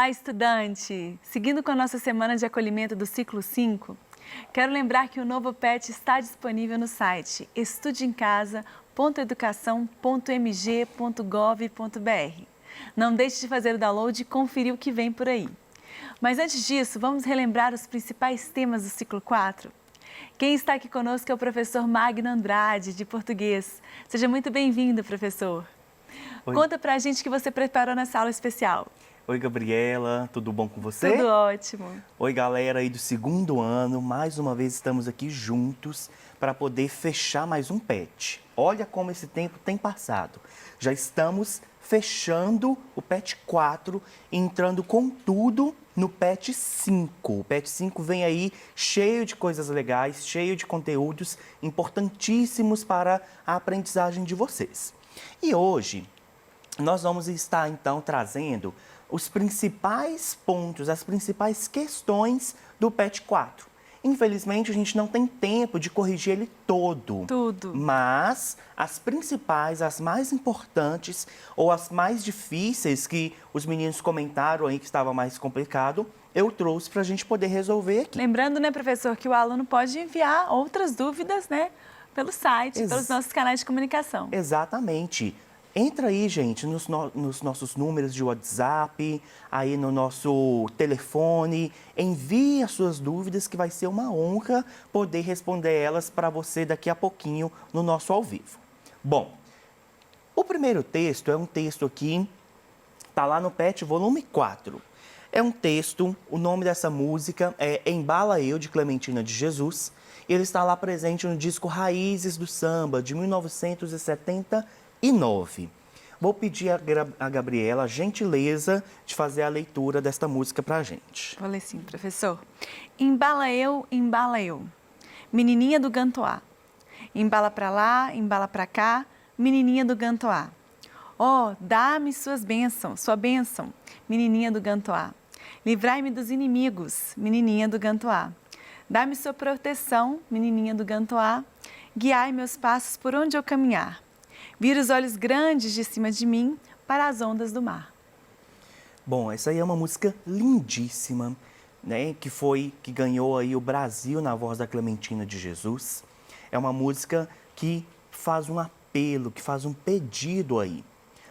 Olá, estudante! Seguindo com a nossa semana de acolhimento do ciclo 5, quero lembrar que o Novo PET está disponível no site estudeemcasa.educação.mg.gov.br. Não deixe de fazer o download e conferir o que vem por aí. Mas antes disso, vamos relembrar os principais temas do ciclo 4? Quem está aqui conosco é o professor Magno Andrade, de português. Seja muito bem-vindo, professor. Oi. Conta pra gente o que você preparou nessa aula especial. Oi, Gabriela, tudo bom com você? Tudo ótimo. Oi, galera aí do segundo ano, mais uma vez estamos aqui juntos para poder fechar mais um PET. Olha como esse tempo tem passado. Já estamos fechando o PET 4 e entrando com tudo no PET 5. O PET 5 vem aí cheio de coisas legais, cheio de conteúdos importantíssimos para a aprendizagem de vocês. E hoje nós vamos estar então trazendo os principais pontos, as principais questões do PET 4. Infelizmente, a gente não tem tempo de corrigir ele todo. Tudo. Mas as principais, as mais importantes ou as mais difíceis que os meninos comentaram aí que estava mais complicado, eu trouxe para a gente poder resolver aqui. Lembrando, né, professor, que o aluno pode enviar outras dúvidas, né, pelo site, pelos nossos canais de comunicação. Exatamente. Entra aí, gente, nos nossos números de WhatsApp, aí no nosso telefone, envie as suas dúvidas que vai ser uma honra poder responder elas para você daqui a pouquinho no nosso ao vivo. Bom, o primeiro texto é um texto aqui, tá lá no PET volume 4. É um texto, o nome dessa música é Embala Eu, de Clementina de Jesus. Ele está lá presente no disco Raízes do Samba, de 1979. Vou pedir a Gabriela a gentileza de fazer a leitura desta música para a gente. Vou ler sim, professor. Embala eu, menininha do Gantoá. Embala pra lá, embala pra cá, menininha do Gantoá. Oh, dá-me suas bênçãos, sua bênção, menininha do Gantoá. Livrai-me dos inimigos, menininha do Gantoá. Dá-me sua proteção, menininha do Gantoá. Guiai meus passos por onde eu caminhar. Vira os olhos grandes de cima de mim para as ondas do mar. Bom, essa aí é uma música lindíssima, né? Que ganhou aí o Brasil na voz da Clementina de Jesus. É uma música que faz um apelo, que faz um pedido aí.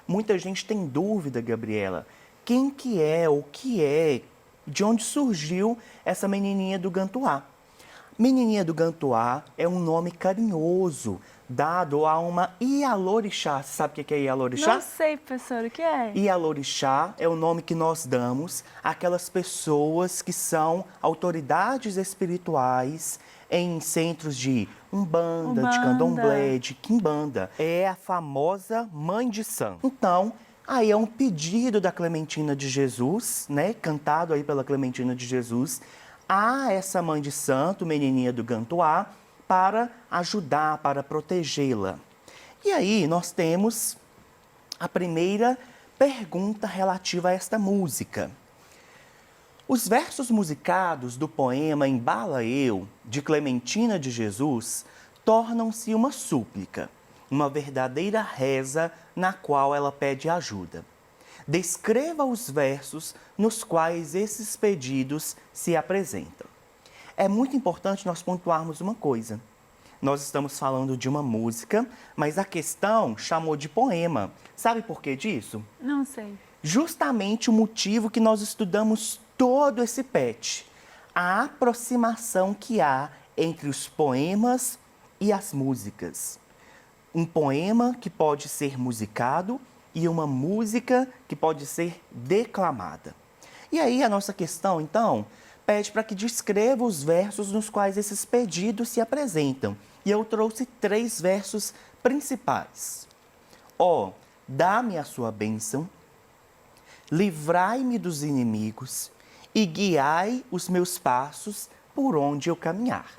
Muita gente tem dúvida, Gabriela, quem que é, o que é, de onde surgiu essa menininha do Gantoá. Menininha do Gantoá é um nome carinhoso, dado a uma Ialorixá. Você sabe o que é Ialorixá? Não sei, professor, o que é? Ialorixá é o nome que nós damos àquelas pessoas que são autoridades espirituais em centros de Umbanda, de Candomblé, de Quimbanda. É a famosa Mãe de Santo. Então, aí é um pedido da Clementina de Jesus, né, cantado aí pela Clementina de Jesus, a essa Mãe de Santo, menininha do Gantoá, para ajudar, para protegê-la. E aí nós temos a primeira pergunta relativa a esta música. Os versos musicados do poema Embala Eu, de Clementina de Jesus, tornam-se uma súplica, uma verdadeira reza na qual ela pede ajuda. Descreva os versos nos quais esses pedidos se apresentam. É muito importante nós pontuarmos uma coisa. Nós estamos falando de uma música, mas a questão chamou de poema. Sabe por que disso? Não sei. Justamente o motivo que nós estudamos todo esse PET. A aproximação que há entre os poemas e as músicas. Um poema que pode ser musicado e uma música que pode ser declamada. E aí a nossa questão, então, pede para que descreva os versos nos quais esses pedidos se apresentam. E eu trouxe 3 versos principais. Ó, dá-me a sua bênção, livrai-me dos inimigos e guiai os meus passos por onde eu caminhar.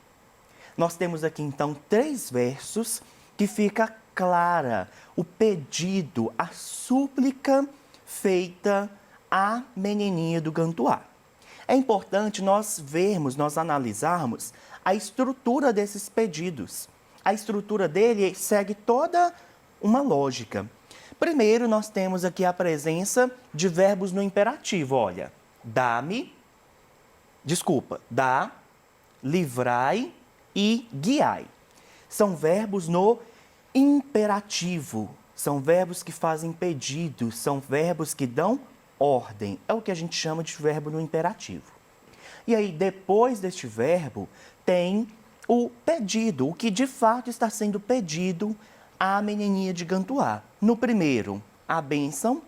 Nós temos aqui, então, 3 versos que fica clara o pedido, a súplica feita à menininha do Gantoá. É importante nós vermos, nós analisarmos a estrutura desses pedidos. A estrutura dele segue toda uma lógica. Primeiro, nós temos aqui a presença de verbos no imperativo, olha. dá-me, dá, livrai e guiai. São verbos no imperativo, são verbos que fazem pedido, são verbos que dão ordem. É o que a gente chama de verbo no imperativo. E aí, depois deste verbo, tem o pedido, o que de fato está sendo pedido à menininha de Gantuá. No primeiro, a bênção.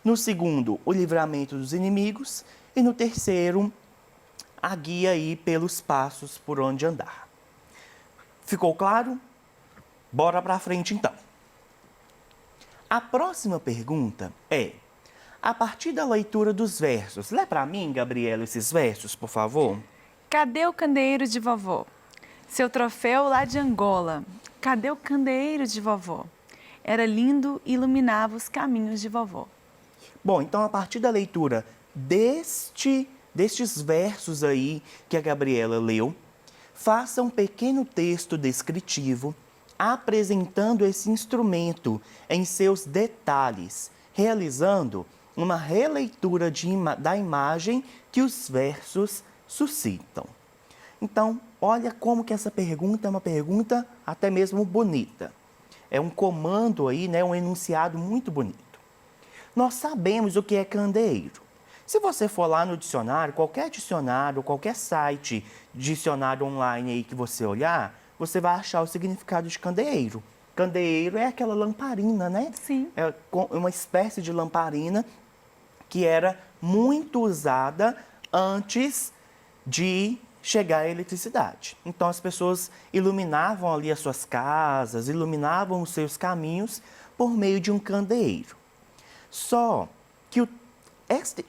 No segundo, o livramento dos inimigos. E no terceiro, a guia aí pelos passos por onde andar. Ficou claro? Bora para frente então. A próxima pergunta é: a partir da leitura dos versos, lê para mim, Gabriela, esses versos, por favor. Cadê o candeeiro de vovó? Seu troféu lá de Angola. Cadê o candeeiro de vovó? Era lindo e iluminava os caminhos de vovó. Bom, então a partir da leitura destes versos aí que a Gabriela leu, faça um pequeno texto descritivo apresentando esse instrumento em seus detalhes, realizando uma releitura da imagem que os versos suscitam. Então, olha como que essa pergunta é uma pergunta até mesmo bonita. É um comando aí, né, um enunciado muito bonito. Nós sabemos o que é candeeiro. Se você for lá no dicionário, qualquer site, dicionário online aí que você olhar, você vai achar o significado de candeeiro. Candeeiro é aquela lamparina, né? Sim. É uma espécie de lamparina que era muito usada antes de chegar a eletricidade. Então, as pessoas iluminavam ali as suas casas, iluminavam os seus caminhos por meio de um candeeiro. Só que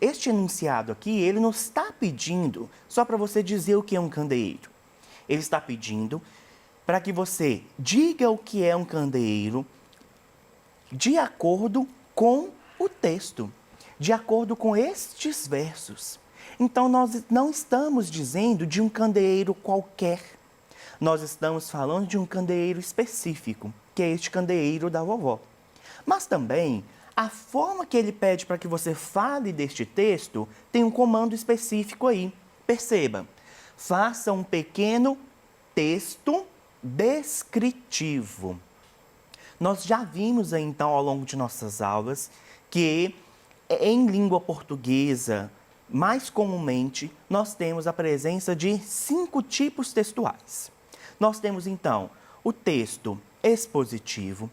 este enunciado aqui, ele não está pedindo só para você dizer o que é um candeeiro. Ele está pedindo para que você diga o que é um candeeiro de acordo com o texto, de acordo com estes versos. Então, nós não estamos dizendo de um candeeiro qualquer. Nós estamos falando de um candeeiro específico, que é este candeeiro da vovó. Mas também, a forma que ele pede para que você fale deste texto tem um comando específico aí. Perceba, faça um pequeno texto descritivo. Nós já vimos aí, então, ao longo de nossas aulas, que em língua portuguesa, mais comumente, nós temos a presença de 5 tipos textuais. Nós temos, então, o texto expositivo,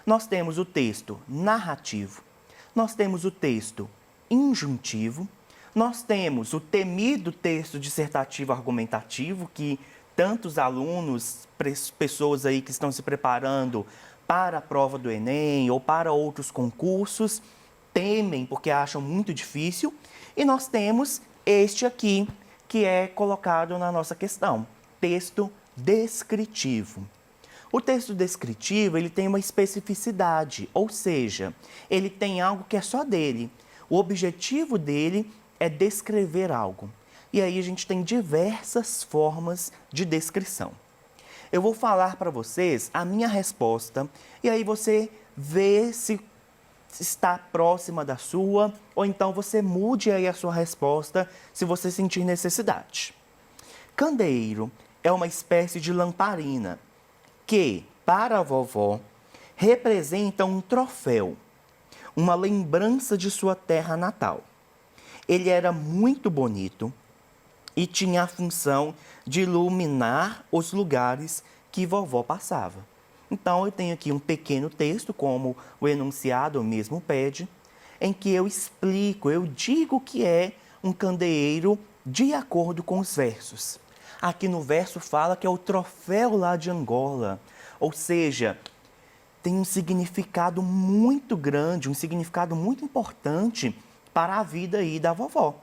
nós temos o texto narrativo, nós temos o texto injuntivo, nós temos o temido texto dissertativo argumentativo, que tantos alunos, pessoas aí que estão se preparando para a prova do Enem ou para outros concursos, temem porque acham muito difícil. E nós temos este aqui, que é colocado na nossa questão, texto descritivo. O texto descritivo, ele tem uma especificidade, ou seja, ele tem algo que é só dele. O objetivo dele é descrever algo. E aí a gente tem diversas formas de descrição. Eu vou falar para vocês a minha resposta e aí você vê se está próxima da sua, ou então você mude aí a sua resposta se você sentir necessidade. Candeeiro é uma espécie de lamparina que, para a vovó, representa um troféu, uma lembrança de sua terra natal. Ele era muito bonito e tinha a função de iluminar os lugares que vovó passava. Então, eu tenho aqui um pequeno texto, como o enunciado mesmo pede, em que eu explico, eu digo que é um candeeiro de acordo com os versos. Aqui no verso fala que é o troféu lá de Angola, ou seja, tem um significado muito grande, um significado muito importante para a vida aí da vovó.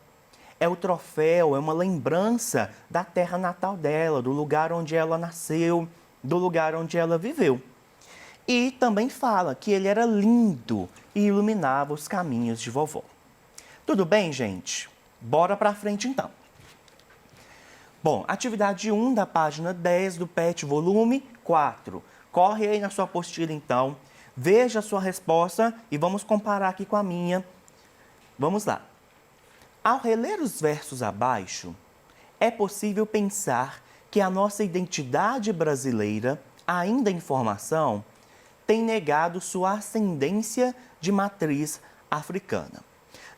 É o troféu, é uma lembrança da terra natal dela, do lugar onde ela nasceu, do lugar onde ela viveu. E também fala que ele era lindo e iluminava os caminhos de vovó. Tudo bem, gente? Bora para frente então. Bom, atividade 1 da página 10 do PET volume 4. Corre aí na sua apostila então, veja a sua resposta e vamos comparar aqui com a minha. Vamos lá. Ao reler os versos abaixo, é possível pensar que a nossa identidade brasileira, ainda em formação, tem negado sua ascendência de matriz africana.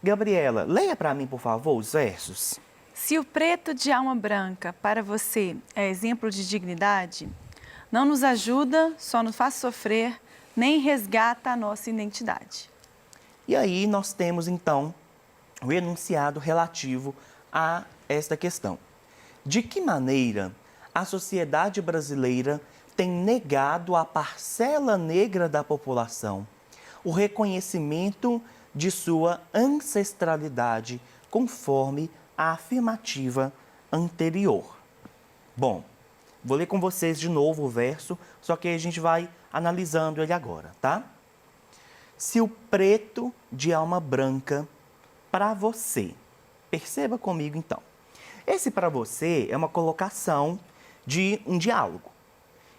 Gabriela, leia para mim, por favor, os versos. Se o preto de alma branca para você é exemplo de dignidade, não nos ajuda, só nos faz sofrer, nem resgata a nossa identidade. E aí nós temos, então, o enunciado relativo a esta questão. De que maneira a sociedade brasileira tem negado à parcela negra da população o reconhecimento de sua ancestralidade conforme a afirmativa anterior? Bom, vou ler com vocês de novo o verso, só que a gente vai analisando ele agora, tá? Se o preto de alma branca para você, perceba comigo então. Esse para você é uma colocação de um diálogo.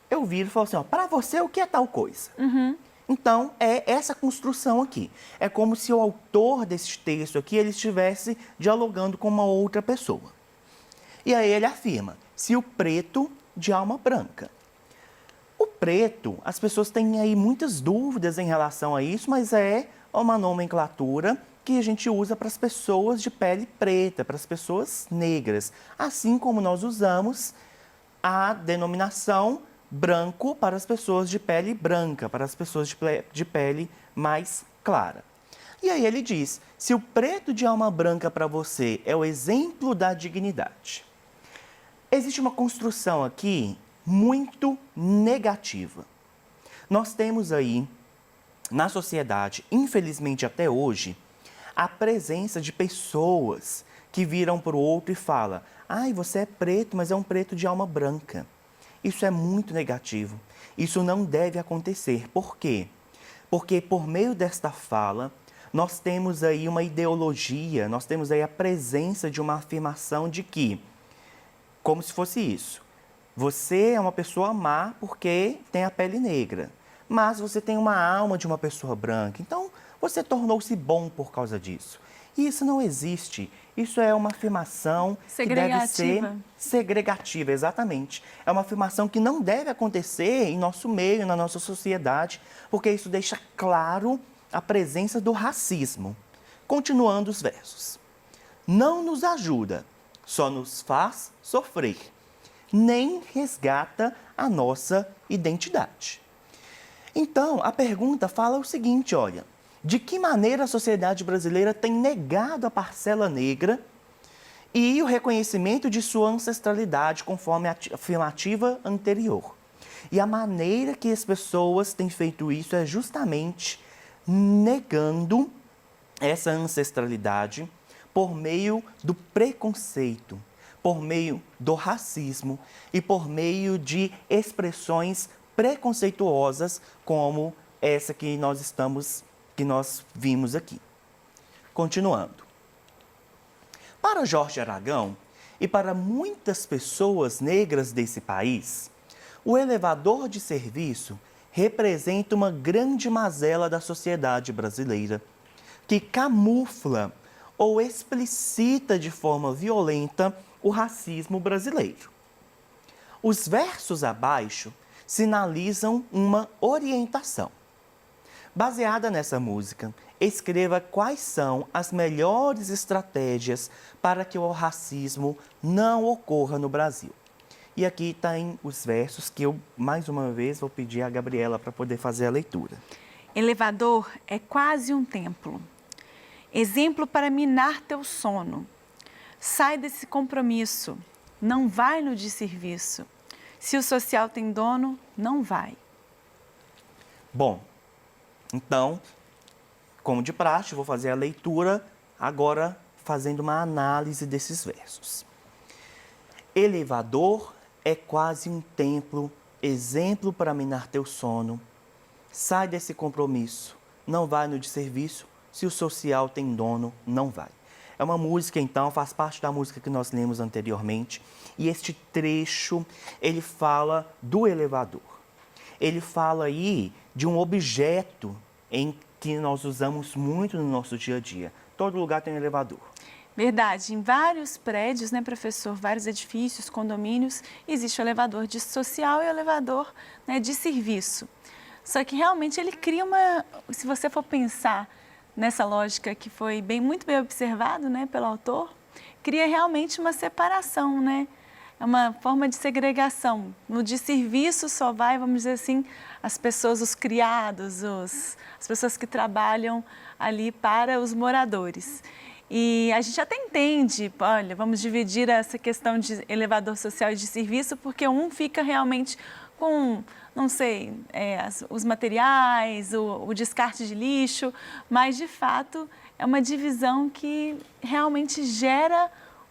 Eu viro e falo assim, ó, para você o que é tal coisa? Então, é essa construção aqui. É como se o autor desse texto aqui, ele estivesse dialogando com uma outra pessoa. E aí ele afirma, se o preto de alma branca. O preto, as pessoas têm aí muitas dúvidas em relação a isso, mas é uma nomenclatura que a gente usa para as pessoas de pele preta, para as pessoas negras. Assim como nós usamos a denominação branco para as pessoas de pele branca, para as pessoas de pele mais clara. E aí ele diz, se o preto de alma branca para você é o exemplo da dignidade, existe uma construção aqui muito negativa. Nós temos aí, na sociedade, infelizmente até hoje, a presença de pessoas que viram para o outro e falam, ai, você é preto, mas é um preto de alma branca. Isso é muito negativo. Isso não deve acontecer. Por quê? Porque por meio desta fala, nós temos aí uma ideologia, nós temos aí a presença de uma afirmação de que, como se fosse isso, você é uma pessoa má porque tem a pele negra, mas você tem uma alma de uma pessoa branca, então você tornou-se bom por causa disso. E isso não existe. Isso é uma afirmação que deve ser segregativa, exatamente. É uma afirmação que não deve acontecer em nosso meio, na nossa sociedade, porque isso deixa claro a presença do racismo. Continuando os versos. Não nos ajuda, só nos faz sofrer, nem resgata a nossa identidade. Então, a pergunta fala o seguinte, olha, de que maneira a sociedade brasileira tem negado a parcela negra e o reconhecimento de sua ancestralidade conforme a afirmativa anterior. E a maneira que as pessoas têm feito isso é justamente negando essa ancestralidade por meio do preconceito, por meio do racismo e por meio de expressões preconceituosas como essa que nós vimos aqui. Continuando. Para Jorge Aragão e para muitas pessoas negras desse país, o elevador de serviço representa uma grande mazela da sociedade brasileira, que camufla ou explicita de forma violenta o racismo brasileiro. Os versos abaixo sinalizam uma orientação. Baseada nessa música, escreva quais são as melhores estratégias para que o racismo não ocorra no Brasil. E aqui estão os versos que eu, mais uma vez, vou pedir à Gabriela para poder fazer a leitura. Elevador é quase um templo, exemplo para minar teu sono. Sai desse compromisso, não vai no desserviço. Se o social tem dono, não vai. Bom, então, como de praxe, vou fazer a leitura agora fazendo uma análise desses versos. Elevador é quase um templo, exemplo para minar teu sono. Sai desse compromisso, não vai no desserviço, se o social tem dono, não vai. É uma música, então, faz parte da música que nós lemos anteriormente, e este trecho, ele fala do elevador. Ele fala aí de um objeto em que nós usamos muito no nosso dia a dia. Todo lugar tem um elevador. Verdade. Em vários prédios, né, professor, vários edifícios, condomínios, existe o elevador de social e o elevador, né, de serviço. Só que realmente ele cria uma, se você for pensar nessa lógica que foi muito bem observado, né, pelo autor, cria realmente uma separação, né? É uma forma de segregação. No de serviço só vai, vamos dizer assim, as pessoas, os criados, as pessoas que trabalham ali para os moradores. E a gente até entende, olha, vamos dividir essa questão de elevador social e de serviço, porque um fica realmente com, não sei, os materiais, o descarte de lixo, mas de fato é uma divisão que realmente gera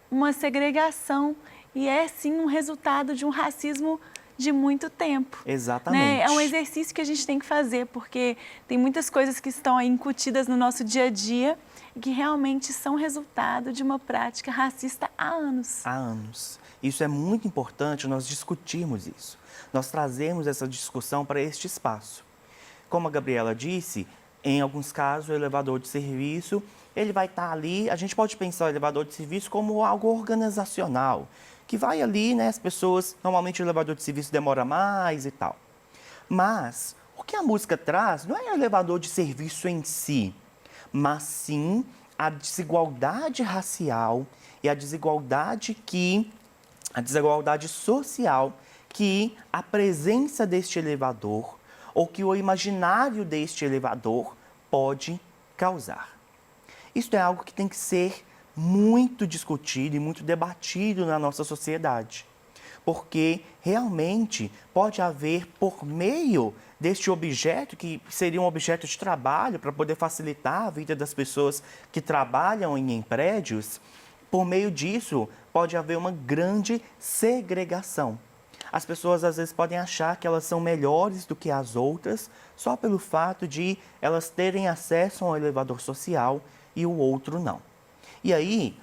uma segregação e é sim um resultado de um racismo de muito tempo. Exatamente. Né? É um exercício que a gente tem que fazer, porque tem muitas coisas que estão aí incutidas no nosso dia a dia e que realmente são resultado de uma prática racista há anos. Há anos. Isso é muito importante nós discutirmos isso. Nós trazemos essa discussão para este espaço. Como a Gabriela disse, em alguns casos o elevador de serviço, ele vai estar ali, a gente pode pensar o elevador de serviço como algo organizacional, que vai ali, né, as pessoas, normalmente o elevador de serviço demora mais e tal. Mas o que a música traz não é o elevador de serviço em si, mas sim a desigualdade racial e a desigualdade social que a presença deste elevador ou que o imaginário deste elevador pode causar. Isso é algo que tem que ser muito discutido e muito debatido na nossa sociedade, porque realmente pode haver, por meio deste objeto, que seria um objeto de trabalho para poder facilitar a vida das pessoas que trabalham em prédios, por meio disso pode haver uma grande segregação. As pessoas às vezes podem achar que elas são melhores do que as outras só pelo fato de elas terem acesso ao elevador social e o outro não. E aí,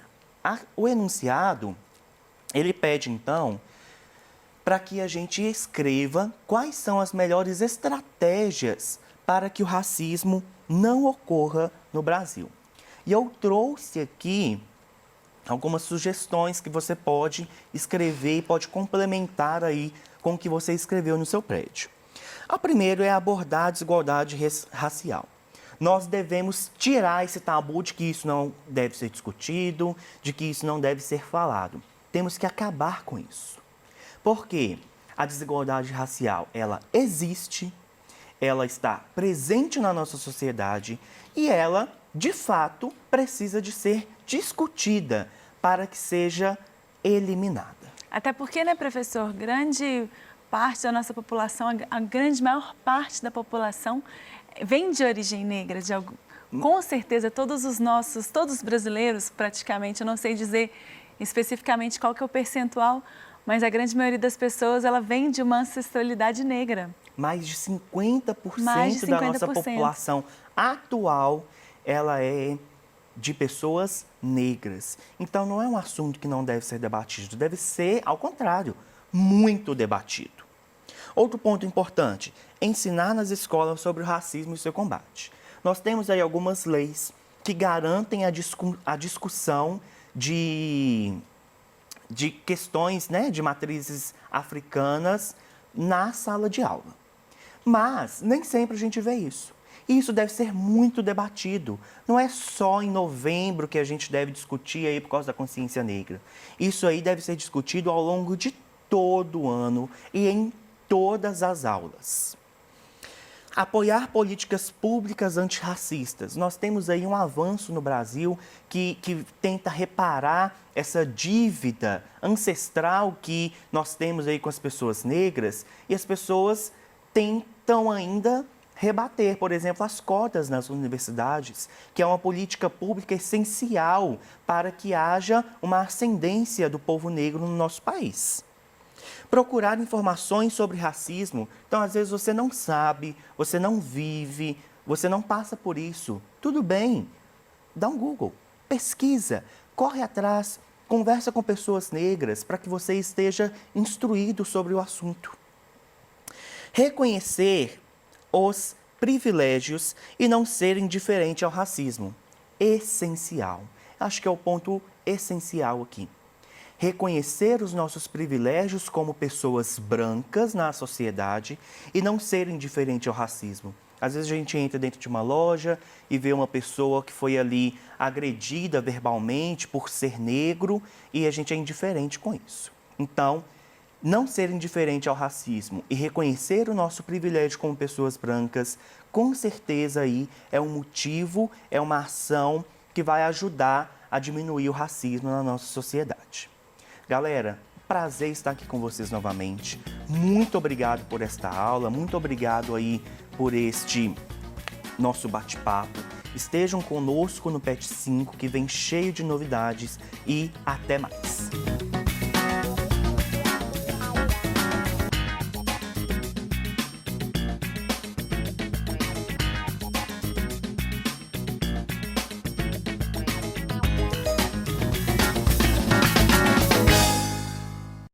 o enunciado, ele pede então para que a gente escreva quais são as melhores estratégias para que o racismo não ocorra no Brasil. E eu trouxe aqui algumas sugestões que você pode escrever e pode complementar aí com o que você escreveu no seu prédio. A primeira é abordar a desigualdade racial. Nós devemos tirar esse tabu de que isso não deve ser discutido, de que isso não deve ser falado. Temos que acabar com isso. Porque a desigualdade racial, ela existe, ela está presente na nossa sociedade e ela, de fato, precisa de ser discutida para que seja eliminada. Até porque, né, professor, grande parte da nossa população, a grande maior parte da população vem de origem negra, com certeza todos os brasileiros praticamente, eu não sei dizer especificamente qual que é o percentual, mas a grande maioria das pessoas, ela vem de uma ancestralidade negra. Mais de 50% da nossa população atual, ela é de pessoas negras. Então, não é um assunto que não deve ser debatido, deve ser, ao contrário, muito debatido. Outro ponto importante, ensinar nas escolas sobre o racismo e seu combate. Nós temos aí algumas leis que garantem a discussão de questões, né, de matrizes africanas na sala de aula. Mas nem sempre a gente vê isso. E isso deve ser muito debatido. Não é só em novembro que a gente deve discutir aí por causa da consciência negra. Isso aí deve ser discutido ao longo de todo o ano e em todas as aulas. Apoiar políticas públicas antirracistas. Nós temos aí um avanço no Brasil que tenta reparar essa dívida ancestral que nós temos aí com as pessoas negras e as pessoas tentam ainda rebater, por exemplo, as cotas nas universidades, que é uma política pública essencial para que haja uma ascendência do povo negro no nosso país. Procurar informações sobre racismo. Então, às vezes, você não sabe, você não vive, você não passa por isso. Tudo bem, dá um Google, pesquisa, corre atrás, conversa com pessoas negras para que você esteja instruído sobre o assunto. Reconhecer os privilégios e não ser indiferente ao racismo. Essencial. acho que é o ponto essencial aqui. Reconhecer os nossos privilégios como pessoas brancas na sociedade e não ser indiferente ao racismo. Às vezes a gente entra dentro de uma loja e vê uma pessoa que foi ali agredida verbalmente por ser negro e a gente é indiferente com isso. Então, não ser indiferente ao racismo e reconhecer o nosso privilégio como pessoas brancas, com certeza aí é um motivo, é uma ação que vai ajudar a diminuir o racismo na nossa sociedade. Galera, prazer estar aqui com vocês novamente. Muito obrigado por esta aula, muito obrigado aí por este nosso bate-papo. Estejam conosco no PET 5, que vem cheio de novidades, e até mais.